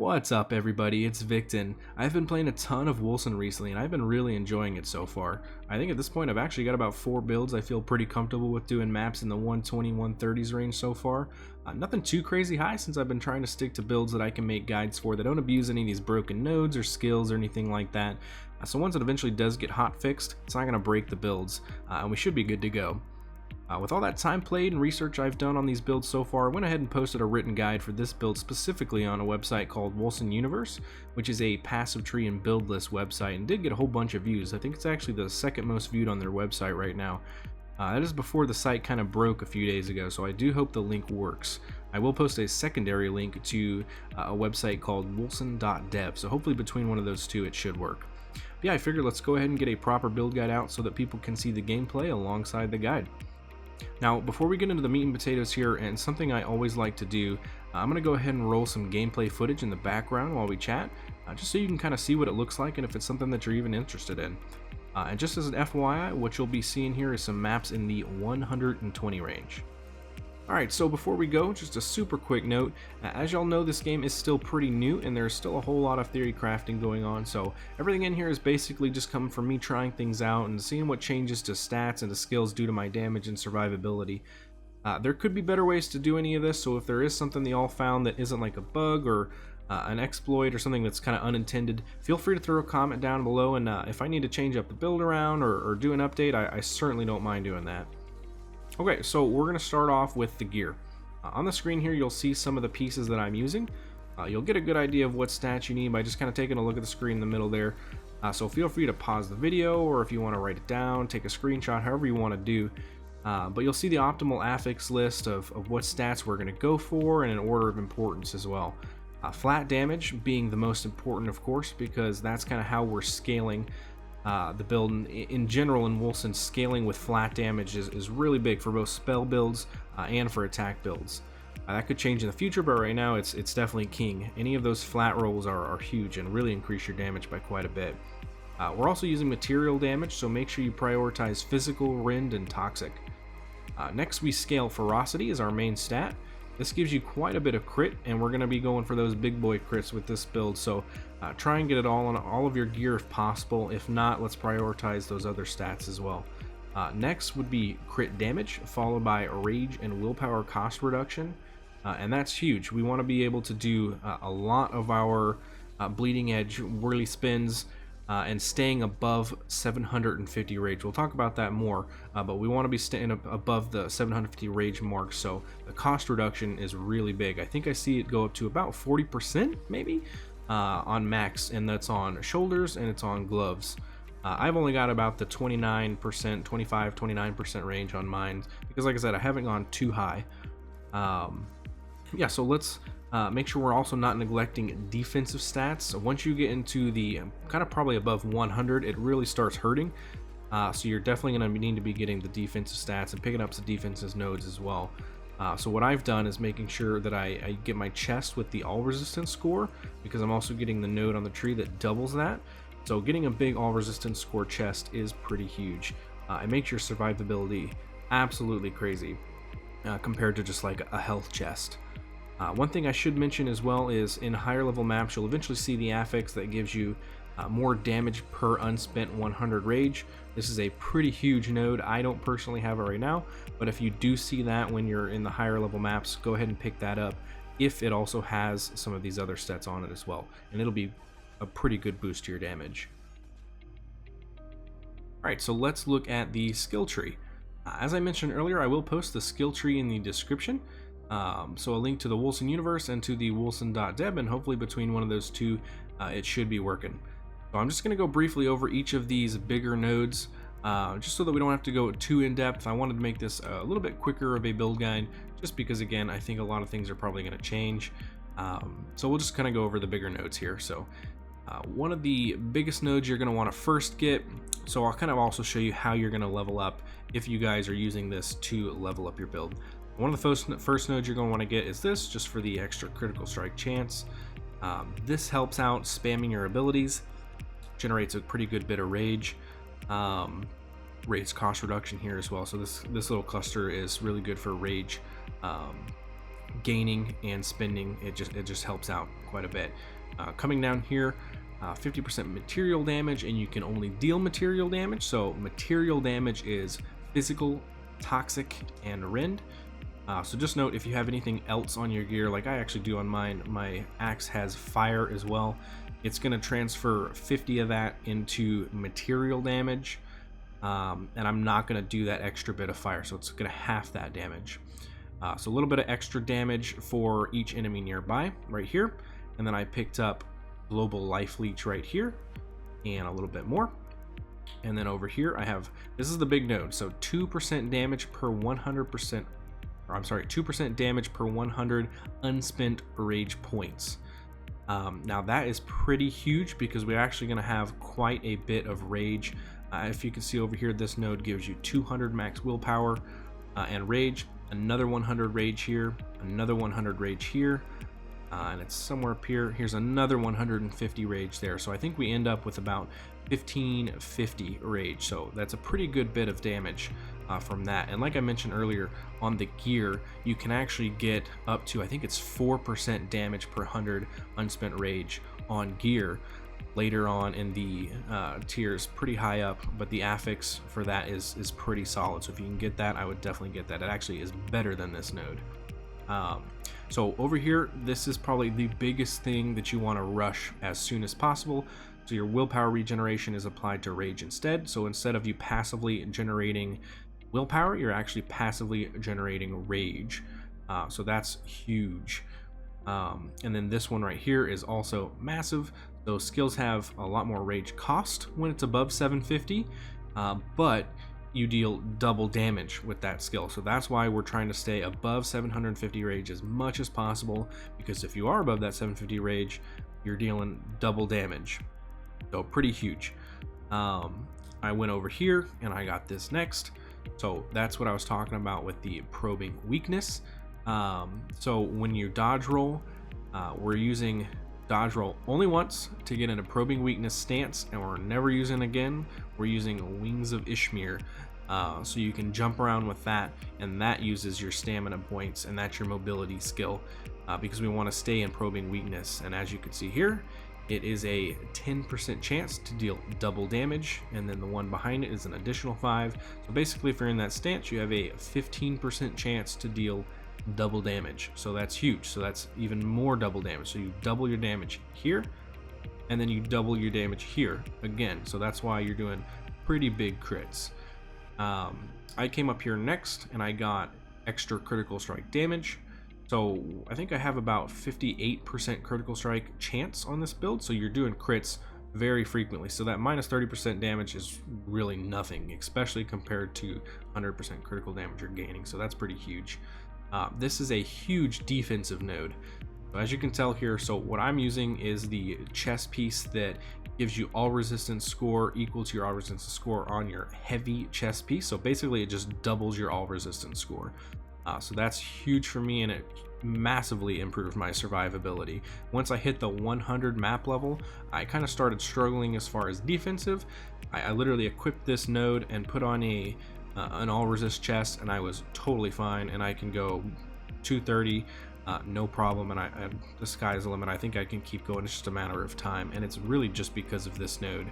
What's up everybody, it's Victon. I've been playing a ton of Wolcen recently and I've been really enjoying it so far. I think at this point I've actually got about 4 builds I feel pretty comfortable with doing maps in the 120-130s range so far. Nothing too crazy high since I've been trying to stick to builds that I can make guides for that don't abuse any of these broken nodes or skills or anything like that. So once it eventually does get hot fixed, it's not going to break the builds and we should be good to go. With all that time played and research I've done on these builds so far, I went ahead and posted a written guide for this build specifically on a website called Wolcen Universe, which is a passive tree and build list website, and did get a whole bunch of views. I think it's actually the second most viewed on their website right now. That is before the site kind of broke a few days ago, so I do hope the link works. I will post a secondary link to a website called wolcen.dev, so hopefully between one of those two it should work. But yeah, I figured let's go ahead and get a proper build guide out so that people can see the gameplay alongside the guide. Now, before we get into the meat and potatoes here, and something I always like to do, I'm going to go ahead and roll some gameplay footage in the background while we chat, just so you can kind of see what it looks like and if it's something that you're even interested in. And just as an FYI, what you'll be seeing here is some maps in the 120 range. Alright, so before we go, just a super quick note. As y'all know, this game is still pretty new and there's still a whole lot of theory crafting going on, so everything in here is basically just coming from me trying things out and seeing what changes to stats and to skills due to my damage and survivability. There could be better ways to do any of this, so if there is something that y'all found that isn't like a bug or an exploit or something that's kind of unintended, feel free to throw a comment down below, and if I need to change up the build around or do an update, I certainly don't mind doing that. Okay, so we're going to start off with the gear. On the screen here you'll see some of the pieces that I'm using. You'll get a good idea of what stats you need by just kind of taking a look at the screen in the middle there. So feel free to pause the video, or if you want to write it down, take a screenshot, however you want to do. But you'll see the optimal affix list of what stats we're going to go for and an order of importance as well. Flat damage being the most important, of course, because that's kind of how we're scaling the build. In general in Wolcen, scaling with flat damage is really big for both spell builds and for attack builds. That could change in the future, but right now it's definitely king. Any of those flat rolls are huge and really increase your damage by quite a bit. We're also using material damage, so make sure you prioritize physical, rend, and toxic. Next we scale ferocity as our main stat. This gives you quite a bit of crit, and we're going to be going for those big boy crits with this build, so try and get it all on all of your gear if possible. If not, let's prioritize those other stats as well. Next would be crit damage, followed by rage and willpower cost reduction, and that's huge. We want to be able to do a lot of our bleeding edge whirly spins and staying above 750 rage. We'll talk about that more, but we want to be staying above the 750 rage mark, so the cost reduction is really big. I think I see it go up to about 40% maybe on max, and that's on shoulders and it's on gloves. I've only got about the 29%, 29% range on mine because, like I said, I haven't gone too high. Yeah, so let's make sure we're also not neglecting defensive stats. Once you get into the kind of probably above 100, it really starts hurting. So you're definitely going to need to be getting the defensive stats and picking up some defensive nodes as well. So what I've done is making sure that I get my chest with the all resistance score, because I'm also getting the node on the tree that doubles that. So getting a big all resistance score chest is pretty huge. It makes your survivability absolutely crazy compared to just like a health chest. One thing I should mention as well is in higher level maps you'll eventually see the affix that gives you more damage per unspent 100 rage. This is a pretty huge node. I don't personally have it right now, but if you do see that when you're in the higher level maps, go ahead and pick that up if it also has some of these other stats on it as well, and it'll be a pretty good boost to your damage. Alright, so let's look at the skill tree. As I mentioned earlier, I will post the skill tree in the description. So a link to the Wolcen Universe and to the wolcen.dev, and hopefully between one of those two it should be working. So I'm just going to go briefly over each of these bigger nodes just so that we don't have to go too in depth. I wanted to make this a little bit quicker of a build guide just because, again, I think a lot of things are probably going to change. So we'll just kind of go over the bigger nodes here. So one of the biggest nodes you're going to want to first get, so I'll kind of also show you how you're going to level up if you guys are using this to level up your build. One of the first nodes you're going to want to get is this, just for the extra critical strike chance. This helps out spamming your abilities, generates a pretty good bit of rage, rates cost reduction here as well. So this little cluster is really good for rage gaining and spending. It just helps out quite a bit. Coming down here, 50% material damage, and you can only deal material damage. So material damage is physical, toxic, and rend. So just note, if you have anything else on your gear, like I actually do on mine, my axe has fire as well, it's going to transfer 50 of that into material damage, and I'm not going to do that extra bit of fire, so it's going to half that damage. So a little bit of extra damage for each enemy nearby right here, and then I picked up global life leech right here and a little bit more. And then over here I have, this is the big node, so 2% damage per 100%, or I'm sorry, 2% damage per 100 unspent rage points. Now that is pretty huge because we're actually going to have quite a bit of rage. If you can see over here, this node gives you 200 max willpower and rage, another 100 rage here, another 100 rage here, and it's somewhere up here. Here's another 150 rage there. So I think we end up with about 1550 rage. So that's a pretty good bit of damage from that. And like I mentioned earlier, on the gear, you can actually get up to, I think it's 4% damage per 100 unspent rage on gear. Later on in the tiers, pretty high up, but the affix for that is pretty solid. So if you can get that, I would definitely get that. It actually is better than this node. So over here, this is probably the biggest thing that you want to rush as soon as possible. So your willpower regeneration is applied to rage instead. So instead of you passively generating willpower, you're actually passively generating rage. So that's huge. And then this one right here is also massive. Those skills have a lot more rage cost when it's above 750, but you deal double damage with that skill. So that's why we're trying to stay above 750 rage as much as possible, because if you are above that 750 rage, you're dealing double damage. So pretty huge. I went over here and I got this next. So that's what I was talking about with the probing weakness. So when you dodge roll, we're using dodge roll only once to get in a probing weakness stance, and we're never using again. We're using Wings of Ishmir, so you can jump around with that, and that uses your stamina points, and that's your mobility skill, because we want to stay in probing weakness. And as you can see here, it is a 10% chance to deal double damage, and then the one behind it is an additional 5. So basically, if you're in that stance, you have a 15% chance to deal double damage. So that's huge. So that's even more double damage. So you double your damage here, and then you double your damage here again. So that's why you're doing pretty big crits. I came up here next and I got extra critical strike damage. So I think I have about 58% critical strike chance on this build. So you're doing crits very frequently. So that minus 30% damage is really nothing, especially compared to 100% critical damage you're gaining. So that's pretty huge. This is a huge defensive node. So as you can tell here, so what I'm using is the chest piece that gives you all resistance score equal to your all resistance score on your heavy chest piece. So basically it just doubles your all resistance score. So that's huge for me, and it massively improved my survivability. Once I hit the 100 map level, I kind of started struggling as far as defensive. I literally equipped this node and put on an all resist chest, and I was totally fine, and I can go 230 no problem, and the sky's the limit. I think I can keep going. It's just a matter of time, and it's really just because of this node,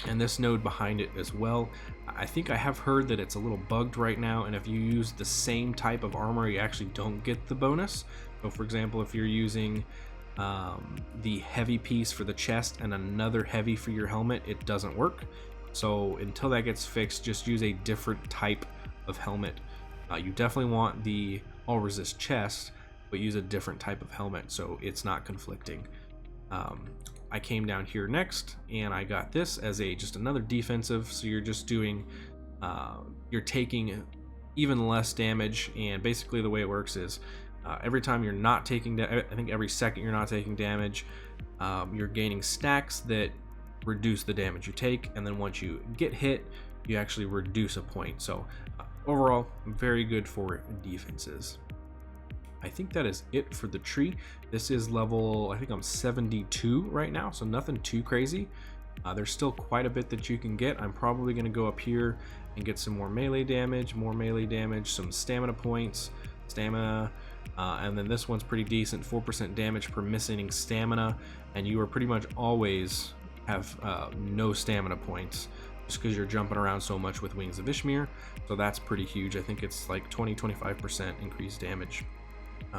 and this node behind it as well. I think I have heard that it's a little bugged right now, and if you use the same type of armor, you actually don't get the bonus. So for example, if you're using the heavy piece for the chest and another heavy for your helmet, it doesn't work. So until that gets fixed, just use a different type of helmet. You definitely want the all resist chest, but use a different type of helmet so it's not conflicting. I came down here next and I got this as just another defensive. So you're just doing, you're taking even less damage, and basically the way it works is every time you're not taking, I think every second you're not taking damage, you're gaining stacks that reduce the damage you take, and then once you get hit, you actually reduce a point. So overall, very good for defenses. I think that is it for the tree. This is level, I think I'm 72 right now, so nothing too crazy. There's still quite a bit that you can get. I'm probably going to go up here and get some more melee damage, some stamina points, stamina, And then this one's pretty decent, 4% damage per missing stamina, and you are pretty much always have no stamina points just because you're jumping around so much with Wings of Ishmir. So that's pretty huge. I think it's like 20-25% increased damage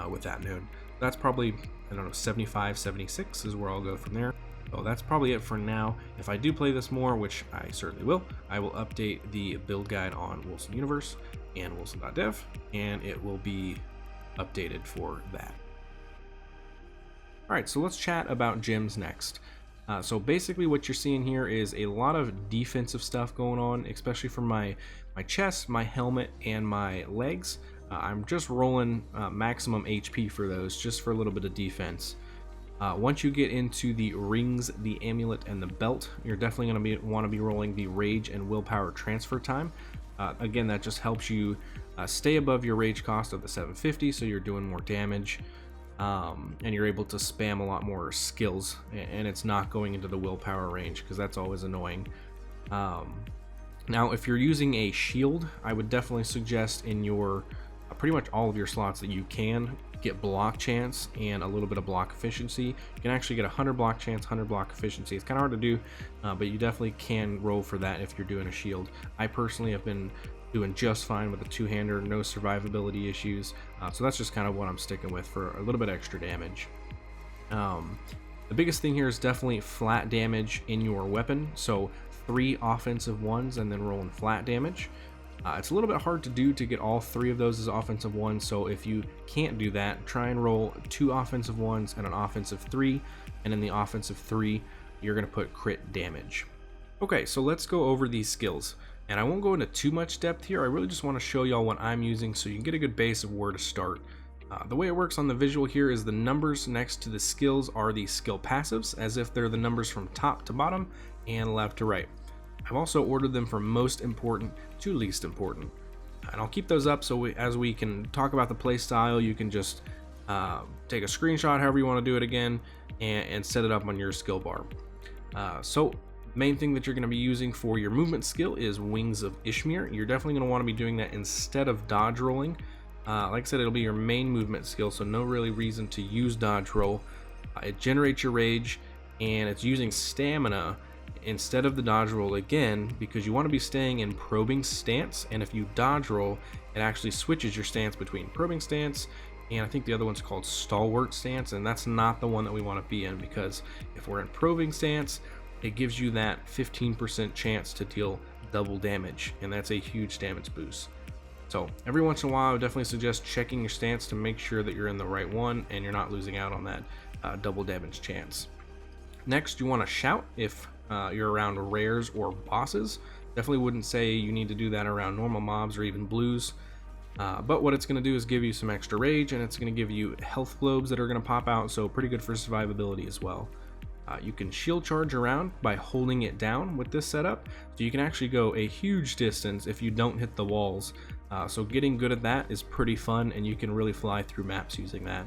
with that node. That's probably, I don't know, 75, 76 is where I'll go from there. So that's probably it for now. If I do play this more, which I certainly will, I will update the build guide on Wolcen Universe and Wolcen.dev, and it will be updated for that. Alright, so let's chat about gems next. So basically what you're seeing here is a lot of defensive stuff going on, especially for my chest, my helmet, and my legs. I'm just rolling maximum HP for those, just for a little bit of defense. Once you get into the rings, the amulet, and the belt, you're definitely going to want to be rolling the rage and willpower transfer time. Again, that just helps you stay above your rage cost of the 750, so you're doing more damage, and you're able to spam a lot more skills, and it's not going into the willpower range, because that's always annoying. Now, if you're using a shield, I would definitely suggest in your pretty much all of your slots that you can get block chance and a little bit of block efficiency. You can actually get 100 block chance, 100 block efficiency. It's kind of hard to do, but you definitely can roll for that if you're doing a shield. I personally have been doing just fine with a two-hander, no survivability issues, so that's just kind of what I'm sticking with for a little bit extra damage. The biggest thing here is definitely flat damage in your weapon, so 3 offensive ones and then rolling flat damage. It's a little bit hard to do to get all 3 of those as offensive ones, so if you can't do that, try and roll 2 offensive ones and an offensive 3, and in the offensive 3 you're going to put crit damage. Okay, so let's go over these skills, and I won't go into too much depth here. I really just want to show y'all what I'm using so you can get a good base of where to start. The way it works on the visual here is the numbers next to the skills are the skill passives, as if they're the numbers from top to bottom and left to right. I've also ordered them from most important to least important, and I'll keep those up so as we can talk about the play style, you can just take a screenshot however you want to do it again and set it up on your skill bar. So main thing that you're going to be using for your movement skill is Wings of Ishmir. You're definitely going to want to be doing that instead of dodge rolling. Like I said, it'll be your main movement skill, so no really reason to use dodge roll. It generates your rage, and it's using stamina instead of the dodge roll again, because you want to be staying in probing stance, and if you dodge roll, it actually switches your stance between probing stance and I think the other one's called stalwart stance, and that's not the one that we want to be in, because if we're in probing stance, it gives you that 15% chance to deal double damage, and that's a huge damage boost. So every once in a while, I would definitely suggest checking your stance to make sure that you're in the right one and you're not losing out on that double damage chance. Next, you want to shout if you're around rares or bosses. Definitely wouldn't say you need to do that around normal mobs or even blues, but what it's going to do is give you some extra rage, and it's going to give you health globes that are going to pop out, so pretty good for survivability as well. You can shield charge around by holding it down with this setup, so you can actually go a huge distance if you don't hit the walls, so getting good at that is pretty fun, and you can really fly through maps using that.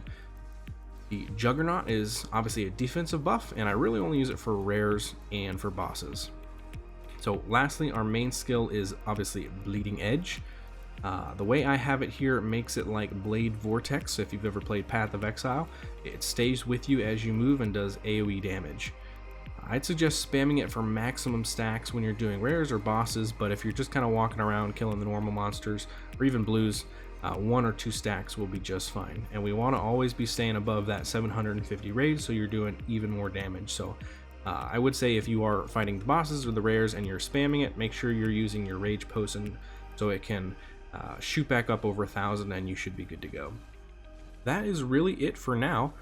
The Juggernaut is obviously a defensive buff, and I really only use it for rares and for bosses. So lastly, our main skill is obviously Bleeding Edge. The way I have it here makes it like Blade Vortex, so if you've ever played Path of Exile, it stays with you as you move and does AoE damage. I'd suggest spamming it for maximum stacks when you're doing rares or bosses, but if you're just kind of walking around killing the normal monsters or even blues, 1 or 2 stacks will be just fine. And we want to always be staying above that 750 rage, so you're doing even more damage. So I would say if you are fighting the bosses or the rares and you're spamming it, make sure you're using your rage potion so it can shoot back up over 1,000, and you should be good to go. That is really it for now.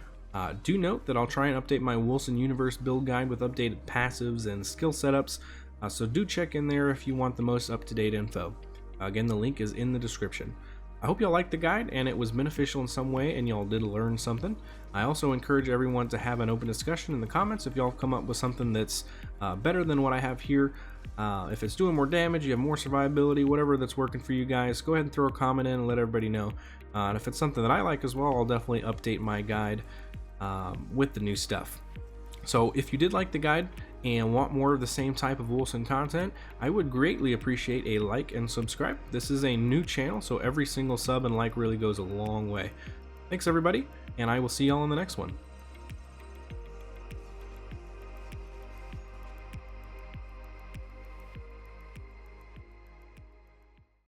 Do note that I'll try and update my Wolcen Universe build guide with updated passives and skill setups, so do check in there if you want the most up-to-date info. Again, the link is in the description. I hope y'all liked the guide and it was beneficial in some way and y'all did learn something. I also encourage everyone to have an open discussion in the comments if y'all come up with something that's better than what I have here. If it's doing more damage, you have more survivability, whatever that's working for you guys, go ahead and throw a comment in and let everybody know. And if it's something that I like as well, I'll definitely update my guide with the new stuff. So if you did like the guide and want more of the same type of Wolcen content, I would greatly appreciate a like and subscribe. This is a new channel, so every single sub and like really goes a long way. Thanks everybody, and I will see y'all in the next one.